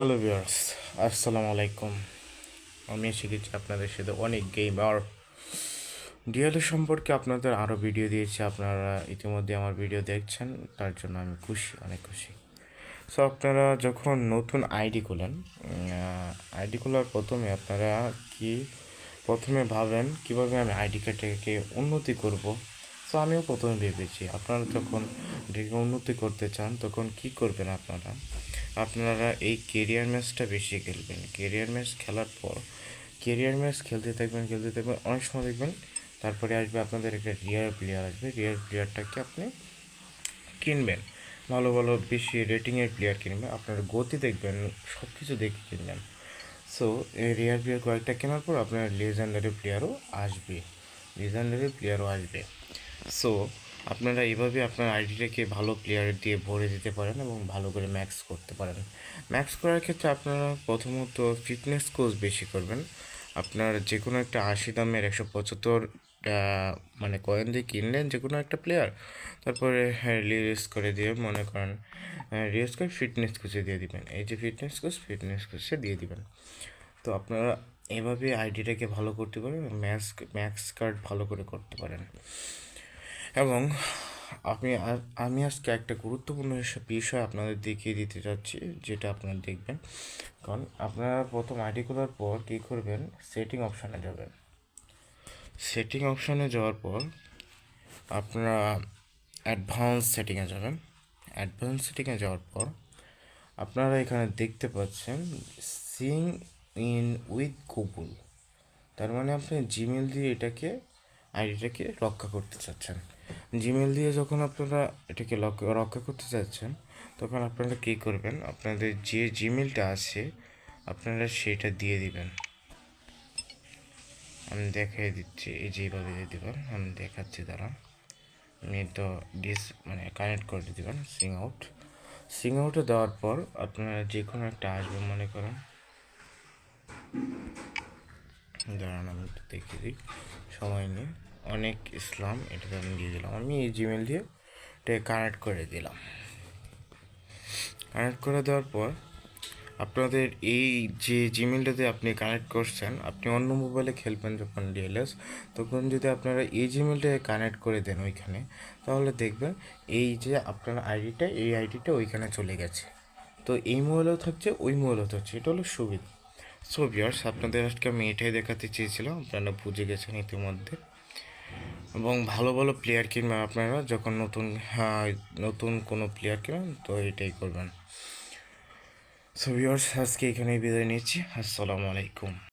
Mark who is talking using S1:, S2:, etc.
S1: Hello viewers, আসসালামু আলাইকুম। আমি শিখেছি আপনাদের সাথে অনেক গেম আর ডিএলএ সম্পর্কে আপনাদের আরও ভিডিও দিয়েছি। আপনারা ইতিমধ্যে আমার ভিডিও দেখছেন, তার জন্য আমি খুশি, অনেক খুশি। সো আপনারা যখন নতুন আইডি খোলেন, আইডি খোলার প্রথমে আপনারা কি প্রথমে ভাবেন কীভাবে আমি আইডি কার্ডটাকে উন্নতি করব। সো আমিও প্রথমে ভেবেছি আপনারা যখন এটাকে উন্নতি করতে চান তখন কি করবেন আপনারা আপনারা এই কেরিয়ার ম্যাচটা বেশি খেলবেন। কেরিয়ার ম্যাচ খেলার পর কেরিয়ার ম্যাচ খেলতে থাকবেন অনেক সময় দেখবেন তারপরে আসবে আপনাদের একটা রিয়ার প্লেয়ার আসবে। রিয়ার প্লেয়ারটাকে আপনি কিনবেন, ভালো ভালো বেশি রেটিংয়ের প্লেয়ার কিনবেন, আপনার গতি দেখবেন, সব কিছু দেখে কিনবেন। সো এই রেয়ার প্লেয়ার কয়েকটা কেনার পর আপনার লেজেন্ডারি প্লেয়ারও আসবে। সো আপনারা এইভাবে আপনার আইডিটাকে ভালো প্লেয়ার দিয়ে ভরে দিতে পারেন এবং ভালো করে ম্যাক্স করতে পারেন। ম্যাক্স করার ক্ষেত্রে আপনারা প্রথমত ফিটনেস কোর্স বেশি করবেন। আপনার যে কোনো একটা 80 দামের 175 মানে কয়েন দিয়ে কিনলেন যে কোনো একটা প্লেয়ার, তারপরে রিলিজ করে দিয়ে মনে করেন রিলিজ করে ফিটনেস কোচে দিয়ে দিবেন। এই যে ফিটনেস কোচে দিয়ে দিবেন। তো আপনারা এভাবে আইডিটাকে ভালো করতে পারেন, ম্যাক্স কার্ড ভালো করে করতে পারেন। এবং আমি আজকে একটা গুরুত্বপূর্ণ বিষয় আপনাদের দেখিয়ে দিতে চাচ্ছি, যেটা আপনারা দেখবেন। কারণ আপনারা প্রথম আইডি খোলার পর কী করবেন, সেটিং অপশানে যাবেন। সেটিং অপশানে যাওয়ার পর আপনারা অ্যাডভান্স সেটিংয়ে যাবেন। অ্যাডভান্স সেটিংয়ে যাওয়ার পর আপনারা এখানে দেখতে পাচ্ছেন সিং ইন উইথ গুগল। তার মানে আপনি জিমেল দিয়ে আইডিটাকে রক্ষা করতে চাচ্ছেন। জিমেল দিয়ে যখন আপনারা এটাকে রক্ষা করতে চাচ্ছেন তখন আপনারা কী করবেন, আপনাদের যে জিমেলটা আছে আপনারা সেটা দিয়ে দিবেন। আমি দেখিয়ে দিচ্ছি, এই যেভাবে দিয়ে দেবেন, আমি দেখাচ্ছি দ্বারা আপনি তো কানেক্ট করে দেবেন সিং আউটে দেওয়ার পর আপনারা যে কোনো একটা আসবে, মনে করেন দাঁড়ান আমি একটু দেখিয়ে দিই, সময় নিয়ে অনেক ইসলাম এটাতে আমি দিয়ে দিলাম। আমি এই জিমেল দিয়ে এটাকে কানেক্ট করে দিলাম। কানেক্ট করে দেওয়ার পর আপনাদের এই যে জিমেলটাতে আপনি কানেক্ট করছেন, আপনি অন্য মোবাইলে খেলবেন যখন ডিএলএস, তখন যদি আপনারা এই জিমেলটাকে কানেক্ট করে দেন ওইখানে, তাহলে দেখবেন এই যে আপনার আইডিটা ওইখানে চলে গেছে। তো এই মোবাইলেও থাকছে, ওই মোবাইলেও থাকছে, এটা হলো সুবিধা। সো ভিউয়ার্স, আপনাদের আজকে আমি এটাই দেখাতে চেয়েছিলাম, আপনারা বুঝে গেছেন ইতিমধ্যে। এবং ভালো ভালো প্লেয়ার কিনবেন আপনারা যখন নতুন কোনো প্লেয়ার কিনবেন, তো এটাই করবেন। সো ভিউয়ার্স, আজকে এখানেই বিদায় নিচ্ছি। আসসালামু আলাইকুম।